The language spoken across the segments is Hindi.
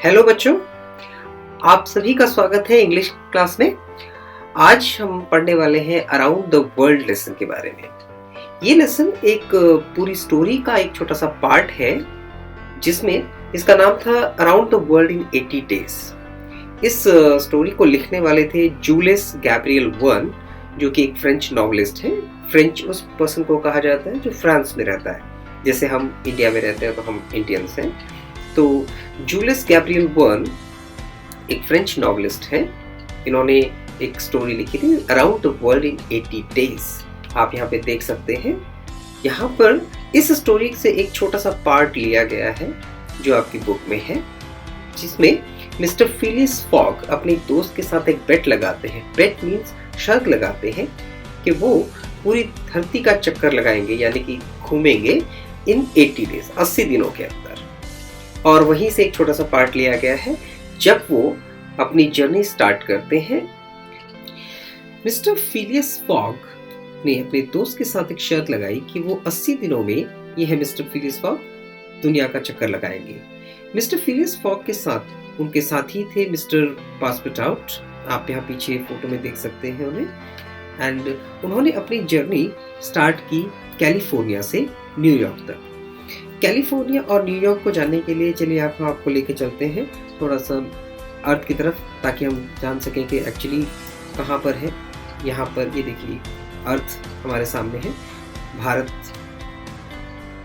हेलो बच्चों, आप सभी का स्वागत है इंग्लिश क्लास में। आज हम पढ़ने वाले हैं अराउंड द वर्ल्ड लेसन के बारे में। ये लेसन एक पूरी स्टोरी का एक छोटा सा पार्ट है जिसमें इसका नाम था around the world in 80 days. इस स्टोरी को लिखने वाले थे जूलियस गैब्रियल वर्न, जो कि एक फ्रेंच नॉवलिस्ट है। फ्रेंच उस पर्सन को कहा जाता है जो फ्रांस में रहता है। जैसे हम इंडिया में रहते हैं तो हम इंडियंस हैं। तो जूलियस गैब्रियल वर्न एक फ्रेंच नॉवलिस्ट हैं। इन्होंने एक स्टोरी लिखी थी around the world in 80 days. आप यहाँ पे देख सकते हैं। यहाँ पर इस स्टोरी से एक छोटा सा पार्ट लिया गया है जो आपकी बुक में है, जिसमें मिस्टर फिलिस फॉग अपने दोस्त के साथ एक बेट लगाते हैं। बेट मीन्स शर्त लगाते हैं कि वो पूरी धरती का चक्कर लगाएंगे, यानी कि घूमेंगे इन 80 डेज, 80 दिनों के अंदर। और वहीं से एक छोटा सा पार्ट लिया गया है जब वो अपनी जर्नी स्टार्ट करते हैं। मिस्टर फिलिस फॉग ने अपने दोस्त के साथ एक शर्त लगाई कि वो 80 दिनों में, ये है मिस्टर फिलिस फॉग, दुनिया का चक्कर लगाएंगे। मिस्टर फिलिस फॉग के साथ उनके साथी थे मिस्टर पासपोर्ट। आप यहाँ पीछे फोटो में देख सकते हैं उन्हें। एंड उन्होंने अपनी जर्नी स्टार्ट की कैलिफोर्निया से न्यूयॉर्क तक। कैलिफोर्निया और न्यूयॉर्क को जानने के लिए चलिए आपको लेके चलते हैं थोड़ा सा अर्थ की तरफ, ताकि हम जान सकें कि एक्चुअली कहाँ पर है। यहाँ पर ये देखिए, अर्थ हमारे सामने है, भारत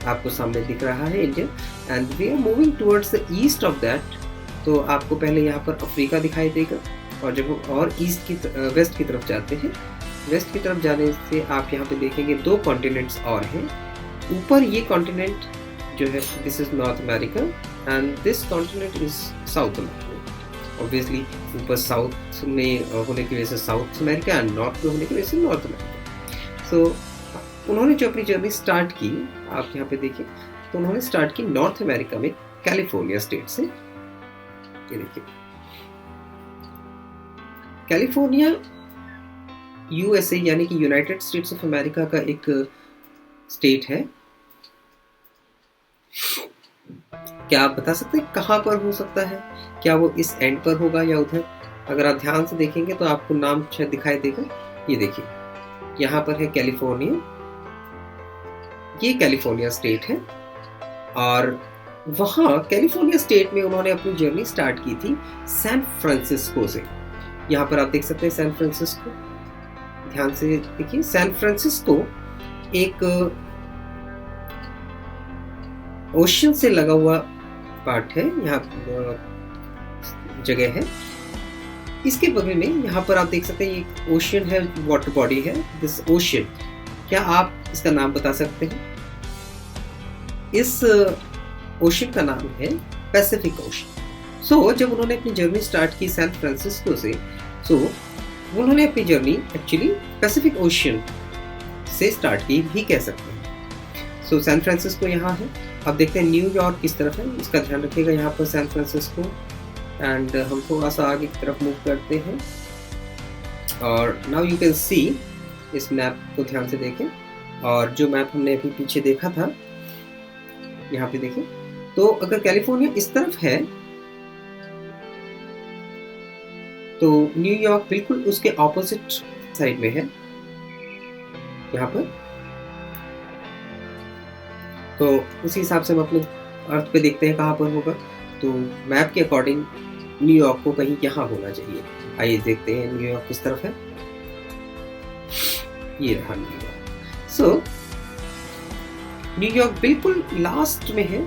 आपको सामने दिख रहा है, India, and we are moving towards the east of that. तो आपको पहले यहाँ पर अफ्रीका दिखाई देगा, और जब हम और वेस्ट की तरफ जाते हैं, वेस्ट की तरफ जाने से आप यहाँ पे देखेंगे दो कॉन्टिनेंट्स और हैं। ऊपर ये कॉन्टिनेंट जो है, this is north America and this continent is south America. Obviously ऊपर साउथ में होने की वजह से साउथ अमेरिका एंड नॉर्थ में होने की वजह से नॉर्थ अमेरिका। सो उन्होंने जो अपनी जर्नी स्टार्ट की, आप यहाँ पे देखिए, तो उन्होंने स्टार्ट की नॉर्थ अमेरिका में कैलिफोर्निया स्टेट से। ये देखिए, कैलिफोर्निया यूएसए यानी कि यूनाइटेड स्टेट्स ऑफ अमेरिका का एक स्टेट है। क्या आप बता सकते हैं कहाँ पर हो सकता है? क्या वो इस एंड पर होगा या उधर? अगर आप ध्यान से देखेंगे तो आपको नाम शायद दिखाई देगा। ये देखिए, यहाँ पर है कैलिफोर्निया। ये कैलिफोर्निया स्टेट है, और वहाँ कैलिफोर्निया स्टेट में उन्होंने अपनी जर्नी स्टार्ट की थी सैन फ्रांसिस्को से। यहाँ पर आप देख सकते हैं सैन फ्रांसिस्को, ध्यान से देखिए। सैन फ्रांसिस्को एक ओशन से लगा हुआ पार्ट है, यहाँ जगह है। इसके बगल में यहाँ पर आप देख सकते हैं एक ओशन है, वाटर बॉडी है, दिस ओशन। क्या आप इसका नाम बता सकते हैं? इस ओशन का नाम है पैसिफिक ओशन। सो जब उन्होंने अपनी जर्नी स्टार्ट की सैन फ्रांसिस्को से, सो उन्होंने अपनी जर्नी एक्चुअली पैसिफिक ओशन से स्टार्ट की भी कह सकते हैं। सो सैन फ्रांसिस्को यहाँ है। अब देखते हैं न्यूयॉर्क किस तरफ है, इसका ध्यान रखिएगा। यहाँ पर सैन फ्रांसिस्को, एंड हम थोड़ा सा आगे की तरफ मूव करते हैं। और नाउ यू कैन सी, इस मैप को ध्यान से देखें, और जो मैप हमने अभी पीछे देखा था यहाँ पे देखें। तो अगर कैलिफोर्निया इस तरफ है तो न्यूयॉर्क बिल्कुल उसके ऑपोजिट साइड में है यहाँ पर। तो उसी हिसाब से हम अपने अर्थ पे देखते हैं कहाँ पर होगा। तो मैप के अकॉर्डिंग न्यूयॉर्क को कहीं यहाँ होना चाहिए। आइए देखते हैं न्यूयॉर्क किस तरफ है। ये रहा न्यूयॉर्क। सो न्यूयॉर्क बिल्कुल लास्ट में है,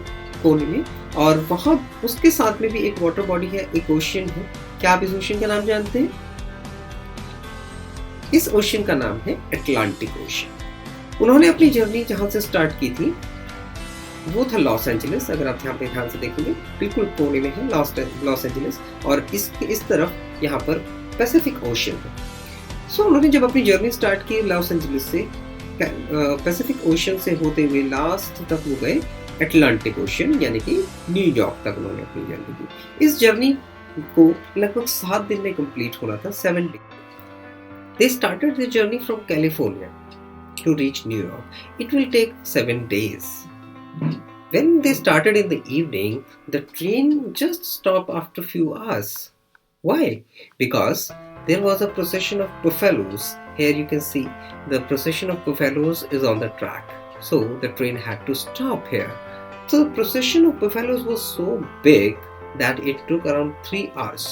कोने में, और वहाँ उसके साथ में भी एक वाटर बॉडी है, एक ओशन है। क्या आप इस ओशन का नाम जानते हैं? इस ओशन का नाम है अटलांटिक ओशन। उन्होंने अपनी जर्नी जहाँ से स्टार्ट की थी वो था लॉस एंजलिस। अगर आप यहाँ पे ध्यान से देखेंगे, बिल्कुल कोने में है लॉस एंजलिस, और इसके इस तरफ यहाँ पर पैसिफिक ओशन है। सो उन्होंने जब अपनी जर्नी स्टार्ट की लॉस एंजलिस से, पैसिफिक ओशन से होते हुए लास्ट तक वो गए अटलांटिक ओशन, यानी कि न्यूयॉर्क तक उन्होंने अपनी जर्नी की। इस जर्नी को लगभग 7 दिन में कंप्लीट होना था, 7 day. They started the journey from California to reach New York. It will take 7 days. When they started in the evening, the train just stopped after few hours. Why? Because there was a procession of buffaloes. Here you can see the procession of buffaloes is on the track. So the train had to stop here. So the procession of buffaloes was so big that it took around 3 hours.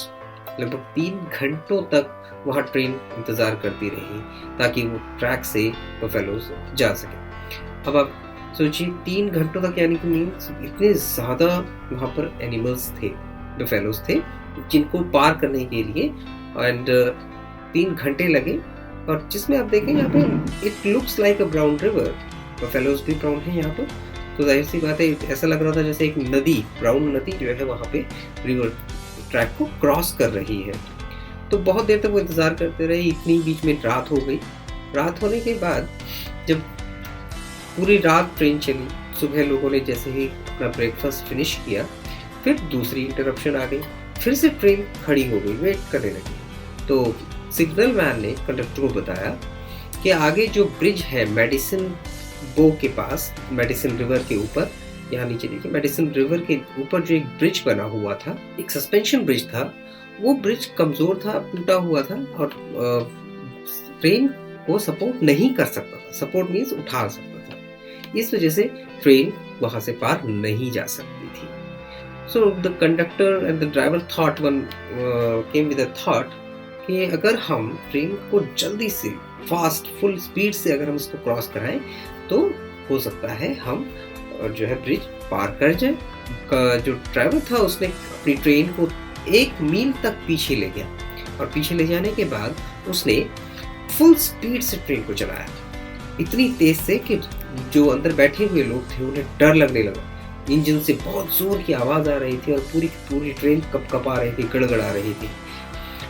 लगभग 3 घंटों तक वहाँ ट्रेन इंतजार करती रही ताकि वो ट्रैक से बफेलोज जा सके। अब आप सोचिए 3 घंटों तक, यानी कि मीन्स इतने ज़्यादा वहाँ पर एनिमल्स थे, बफेलोज थे, जिनको पार करने के लिए एंड 3 घंटे लगे। और जिसमें आप देखें यहाँ पे it looks like a brown river, buffaloes भी ब्राउन है यहाँ पर, तो जाहिर सी बात है ऐसा लग रहा था जैसे एक नदी, ब्राउन नदी जो है वहाँ पे रिवर ट्रैक को क्रॉस कर रही है। तो बहुत देर तक वो इंतज़ार करते रहे, इतनी बीच में रात हो गई। रात होने के बाद जब पूरी रात ट्रेन चली, सुबह लोगों ने जैसे ही अपना ब्रेकफास्ट फिनिश किया, फिर दूसरी इंटरप्शन आ गई, फिर से ट्रेन खड़ी हो गई, वेट करने लगी। तो सिग्नल मैन ने कंडक्टर को बताया कि आगे जो ब्रिज है मेडिसिन बो के पास, मेडिसिन रिवर के ऊपर, यहाँ नीचे देखिए मेडिसिन रिवर के ऊपर जो एक ब्रिज बना हुआ था, एक सस्पेंशन ब्रिज था, वो ब्रिज कमजोर था, टूटा हुआ था और ट्रेन को सपोर्ट नहीं कर सकता था। सपोर्ट मीन्स उठा सकता था, इस वजह से ट्रेन वहां से पार नहीं जा सकती थी। So the conductor and the driver thought one came with a thought कि अगर हम ट्रेन को जल्दी से फास्ट फुल स्पीड से अगर हम इसको क्रॉस कराएं तो हो सकता है हम जो है ब्रिज पार कर जाए। जो ड्राइवर था उसने अपनी ट्रेन को 1 मील तक पीछे ले गया और पीछे ले जाने के बाद उसने फुल स्पीड से ट्रेन को चलाया, इतनी तेज से कि जो अंदर बैठे हुए लोग थे उन्हें डर लगने लगा। इंजन से बहुत जोर की आवाज़ आ रही थी और पूरी पूरी ट्रेन कपकपा रही थी, गड़गड़ा रही थी।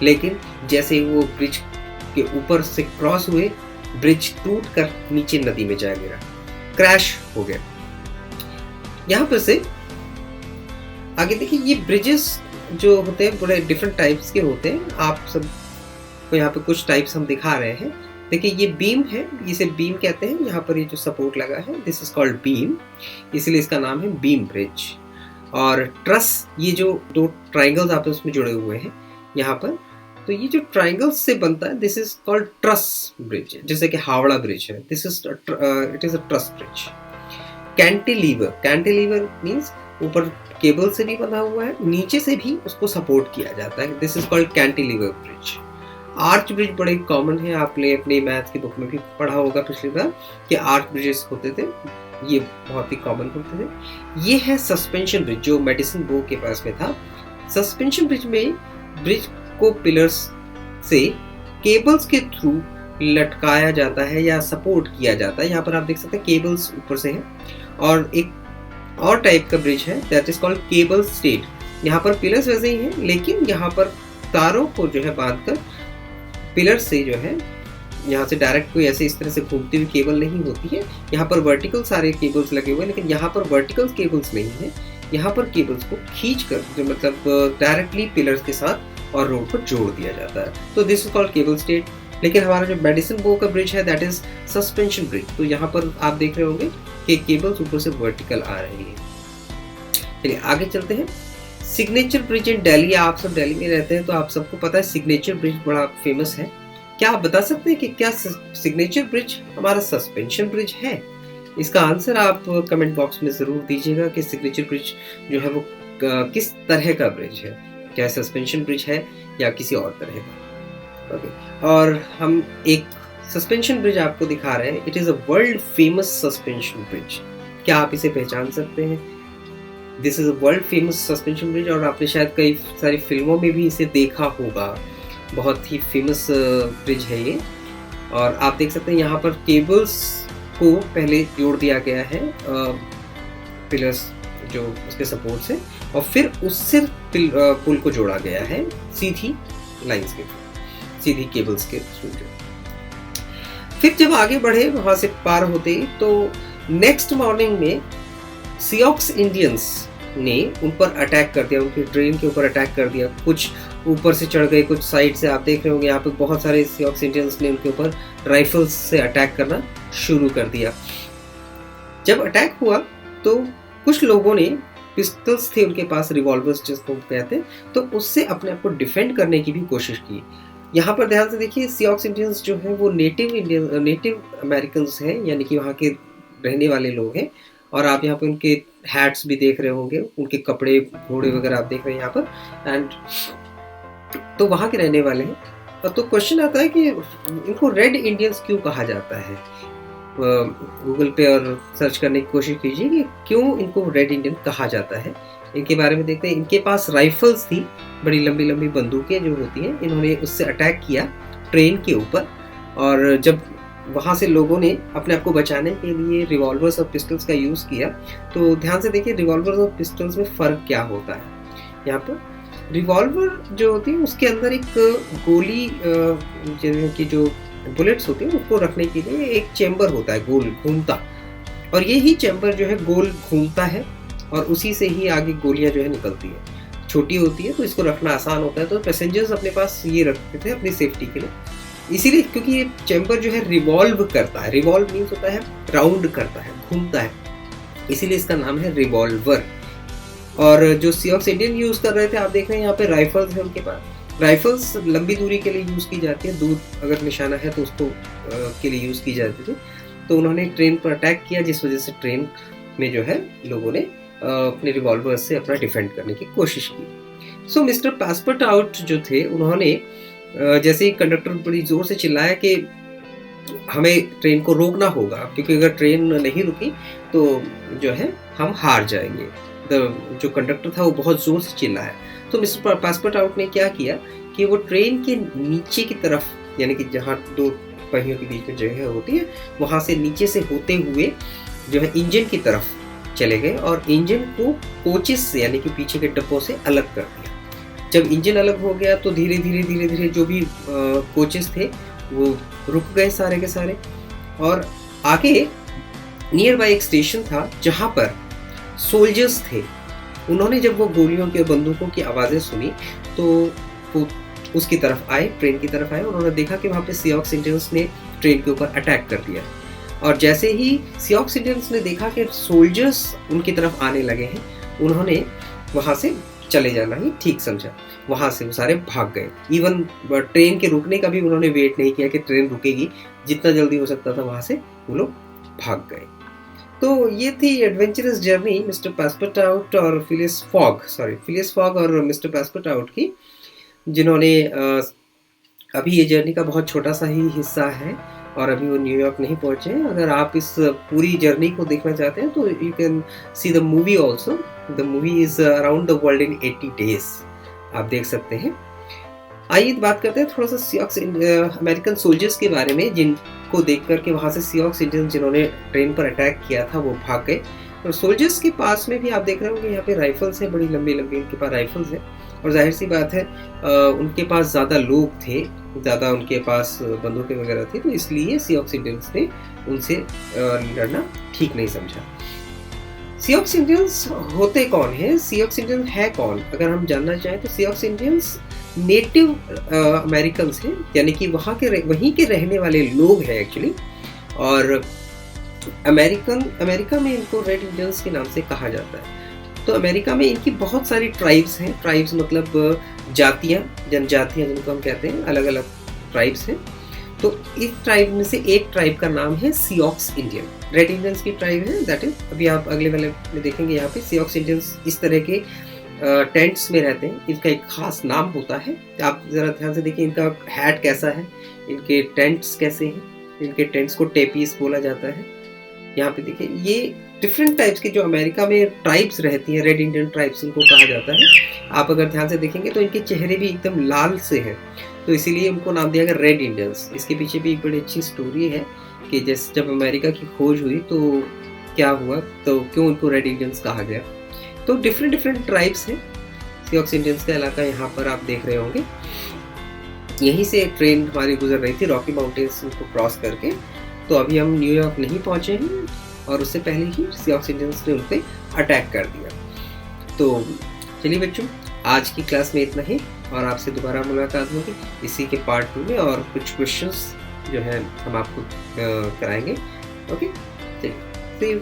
लेकिन जैसे ही वो ब्रिज के ऊपर से क्रॉस हुए, ब्रिज टूट कर नीचे नदी में जा गिरा, क्रैश हो गया। यहाँ पर से आगे देखिए, ये ब्रिजेस जो होते हैं बड़े डिफरेंट टाइप्स के होते हैं। आप सब को यहाँ पे कुछ टाइप्स हम दिखा रहे हैं। देखिए ये बीम है, इसे बीम कहते हैं। यहाँ पर ये जो सपोर्ट लगा है दिस इज कॉल्ड बीम, इसलिए इसका नाम है बीम ब्रिज। और ट्रस, ये जो 2 ट्राइंगल्स आपस में जुड़े हुए हैं यहाँ पर, तो ये जो ट्राइंगल्स से बनता है this is called truss bridge, जैसे कि हावड़ा ब्रिज है, this is it is a truss bridge. Cantilever, cantilever means ऊपर केबल से भी बंधा हुआ है, नीचे से भी उसको सपोर्ट किया जाता है, this is called cantilever bridge. Arch bridge बड़े कॉमन है, आपने अपने मैथ की बुक में भी पढ़ा होगा पिछली बार कि आर्च ब्रिजेस होते थे, ये बहुत ही कॉमन होते थे। ये है सस्पेंशन ब्रिज जो मेडिसिन बो के पास में था। सस्पेंशन ब्रिज में ब्रिज को पिलर्स से केबल्स के थ्रू लटकाया जाता है या सपोर्ट किया जाता है। यहाँ पर आप देख सकते हैं केबल्स ऊपर से हैं। और एक और टाइप का ब्रिज है that is called cable stayed. यहाँ पर पिलर्स वैसे ही हैं, लेकिन यहाँ पर तारों को जो है बांधकर पिलर से जो है यहाँ से डायरेक्ट कोई ऐसे इस तरह से घूमती हुई केबल नहीं होती है। यहाँ पर वर्टिकल सारे केबल्स लगे हुए हैं, लेकिन यहाँ पर वर्टिकल केबल्स नहीं है। यहाँ पर केबल्स को खींचकर जो मतलब डायरेक्टली पिलर्स के साथ और रोड को जोड़ दिया जाता है, तो this is called cable stayed. लेकिन हमारा जो मेडिसिन बो का ब्रिज है दैट इज सस्पेंशन ब्रिज। तो यहाँ पर आप देख रहे होंगे कि केबल्स ऊपर से वर्टिकल आ रही है। चलिए आगे चलते हैं। सिग्नेचर ब्रिज इन दिल्ली, आप सब दिल्ली में रहते हैं तो आप सबको पता है सिग्नेचर ब्रिज बड़ा फेमस है। क्या आप बता सकते हैं कि क्या सिग्नेचर ब्रिज हमारा सस्पेंशन ब्रिज है? इसका आंसर आप कमेंट बॉक्स में जरूर दीजिएगा कि सिग्नेचर ब्रिज जो है वो किस तरह का ब्रिज है, क्या सस्पेंशन ब्रिज है या किसी और तरह का। ओके, और हम एक सस्पेंशन ब्रिज आपको दिखा रहे हैं। It is a world famous suspension bridge. क्या आप इसे पहचान सकते हैं? This is a world famous suspension bridge और आपने शायद कई सारी फिल्मों में भी इसे देखा होगा। बहुत ही फेमस ब्रिज है ये। और आप देख सकते हैं यहाँ पर केबल्स को पहले जोड़ दिया गया है पिलर्स जो उसके सपोर्ट से, और फिर उससे पुल को जोड़ा गया है सीधी लाइंस के, सीधी केबल्स के थ्रू। फिर जब आगे बढ़े वहां से पार होते तो नेक्स्ट मॉर्निंग में सियोक्स इंडियंस ने उन पर अटैक कर दिया, उनकी ट्रेन के ऊपर अटैक कर दिया। कुछ ऊपर से चढ़ गए, कुछ साइड से। आप देख रहे होंगे यहाँ पे बहुत सारे सियोक्स इंडियंस ने उनके ऊपर राइफल्स से अटैक करना शुरू कर दिया। जब अटैक हुआ तो कुछ लोगों ने पिस्टल्स थे उनके पास, रिवॉल्वर्स जिसको कहते हैं, तो उससे अपने आप को डिफेंड करने की भी कोशिश की। यहाँ पर ध्यान से देखिए, सियोक्स इंडियंस जो हैं वो नेटिव अमेरिकन्स हैं, यानी कि वहाँ के रहने वाले लोग हैं। और आप यहाँ पे उनके हैट्स भी देख रहे होंगे, उनके कपड़े, घोड़े वगैरह आप देख रहे हैं यहाँ पर, एंड तो वहाँ के रहने वाले हैं। तो क्वेश्चन आता है कि इनको रेड इंडियंस क्यों कहा जाता है। गूगल पे और सर्च करने की कोशिश कीजिए कि क्यों इनको रेड इंडियन कहा जाता है। इनके बारे में देखते हैं। इनके पास राइफल्स थी, बड़ी लंबी लंबी बंदूकें जो होती हैं। इन्होंने उससे अटैक किया ट्रेन के ऊपर, और जब वहाँ से लोगों ने अपने आप को बचाने के लिए रिवॉल्वर्स और पिस्टल्स का यूज़ किया। तो ध्यान से देखिए, रिवॉल्वर्स और पिस्टल्स में फ़र्क क्या होता है। यहाँ पर रिवॉल्वर जो होती है उसके अंदर एक गोली की जो बुलेट्स होती है उसको रखने के लिए एक चेम्बर होता है गोल घूमता, और यही चेम्बर जो है गोल घूमता है और उसी से ही आगे गोलियां जो है निकलती है। छोटी होती है तो इसको रखना आसान होता है, तो पैसेंजर्स अपने पास ये रखते थे अपनी सेफ्टी के लिए। इसीलिए क्योंकि ये चेम्बर जो है रिवॉल्व करता है, रिवॉल्व मीन्स होता है राउंड करता है, घूमता है, इसीलिए इसका नाम है रिवॉल्वर। और जो सियोक्स इंडियन यूज़ कर रहे थे, आप देख रहे हैं यहाँ पे राइफल्स है उनके पास। राइफल्स लंबी दूरी के लिए यूज़ की जाती है, दूर अगर निशाना है तो उसको के लिए यूज़ की जाती थी। तो उन्होंने ट्रेन पर अटैक किया, जिस वजह से ट्रेन में जो है लोगों ने अपने रिवॉल्वर से अपना डिफेंड करने की कोशिश की। सो मिस्टर पासपोर्ट आउट जो थे, उन्होंने जैसे ही कंडक्टर बड़ी ज़ोर से चिल्लाया कि हमें ट्रेन को रोकना होगा, क्योंकि अगर ट्रेन नहीं रुकी तो जो है हम हार जाएंगे। जो कंडक्टर था वो बहुत ज़ोर से चिल्लाया। तो मिस्टर पासपोर्ट आउट ने क्या किया कि वो ट्रेन के नीचे की तरफ, यानी कि जहाँ दो पहियों के बीच में जगह होती है, वहाँ से नीचे से होते हुए जो है इंजन की तरफ चले गए और इंजन को कोचेस से, यानी कि पीछे के डब्बों से अलग कर दिया। जब इंजन अलग हो गया तो धीरे धीरे जो भी कोचेस थे वो रुक गए सारे के सारे, और आगे नियर बाय एक स्टेशन था जहाँ पर सोल्जर्स थे। उन्होंने जब वो गोलियों के, बंदूकों की आवाज़ें सुनी तो वो उसकी तरफ आए, ट्रेन की तरफ आए। उन्होंने देखा कि वहाँ पे सियोक्स इंडियंस ने ट्रेन के ऊपर अटैक कर दिया, और जैसे ही सियोक्स इंडियंस ने देखा कि सोल्जर्स उनकी तरफ आने लगे हैं, उन्होंने वहाँ से चले जाना ही ठीक समझा। वहाँ से वो सारे भाग गए। इवन ट्रेन के रुकने का भी उन्होंने वेट नहीं किया कि ट्रेन रुकेगी, जितना जल्दी हो सकता था वहाँ से वो लोग भाग गए। तो ये थी adventurous journey mister passport out और फिलिस फॉग और मिस्टर पासपोर्ट आउट की, जिन्होंने अभी ये जर्नी का बहुत छोटा सा ही हिस्सा है और अभी वो न्यूयॉर्क नहीं पहुंचे हैं। अगर आप इस पूरी जर्नी को देखना चाहते हैं तो you can see the movie also. The movie is around the world in 80 days, आप देख सकते हैं। आइए बात करते हैं थोड़ा सा सियोक्स अमेरिकन सोल्जर्स के बारे में, जिनको देख करके वहाँ से सियोक्स इंडियंस जिन्होंने ट्रेन पर अटैक किया था वो भाग गए। और सोल्जर्स के पास में भी आप देख रहे होंगे यहाँ पे राइफल्स हैं, बड़ी लंबी लंबी उनके पास राइफल्स हैं, और जाहिर सी बात है उनके पास ज़्यादा लोग थे, ज़्यादा उनके पास बंदूकें वगैरह थी, तो इसलिए सियोक्स इंडियंस ने उनसे लड़ना ठीक नहीं समझा। सियोक्स इंडियंस होते कौन हैं? सियोक्स इंडियन है कौन? अगर हम जानना चाहें तो सियोक्स इंडियंस नेटिव अमेरिकन्स हैं, यानी कि वहीं के रहने वाले लोग हैं एक्चुअली। और अमेरिका में इनको रेड इंडियंस के नाम से कहा जाता है। तो अमेरिका में इनकी बहुत सारी ट्राइब्स हैं। ट्राइब्स मतलब जातियाँ, जनजातियाँ जिनको हम कहते हैं, अलग अलग ट्राइब्स हैं। तो इस ट्राइब में से एक ट्राइब का नाम है सियोक्स इंडियन। रेड इंडियंस की ट्राइब है, दैट इज, अभी आप अगले वाले में देखेंगे यहाँ पे सियोक्स इंडियंस इस तरह के टेंट्स में रहते हैं। इनका एक खास नाम होता है। आप ज़रा ध्यान से देखिए इनका हैट कैसा है, इनके टेंट्स कैसे हैं। इनके टेंट्स को टेपीस बोला जाता है। यहाँ पे देखिए ये डिफरेंट टाइप्स के जो अमेरिका में ट्राइब्स रहती हैं, रेड इंडियन ट्राइब्स इनको कहा जाता है। आप अगर ध्यान से देखेंगे तो इनके चेहरे भी एकदम लाल से हैं, तो इसीलिए उनको नाम दिया गया रेड इंडियंस। इसके पीछे भी एक बड़ी अच्छी स्टोरी है कि जैसे जब अमेरिका की खोज हुई तो क्या हुआ, तो क्यों उनको रेड इंडियंस कहा गया। तो डिफरेंट ट्राइब्स हैं। सियोक्स इंडियंस का इलाका यहाँ पर आप देख रहे होंगे। यहीं से ट्रेन हमारी गुजर रही थी रॉकी माउंटेन्स को क्रॉस करके। तो अभी हम न्यूयॉर्क नहीं पहुँचे हैं और उससे पहले ही सियोक्स इंडियंस ने उन पर अटैक कर दिया। तो चलिए बच्चों, आज की क्लास में इतना ही, और आपसे दोबारा मुलाकात होगी इसी के पार्ट 2 में, और कुछ क्वेश्चंस जो है हम आपको कराएंगे। ओके, चलिए, सी यू।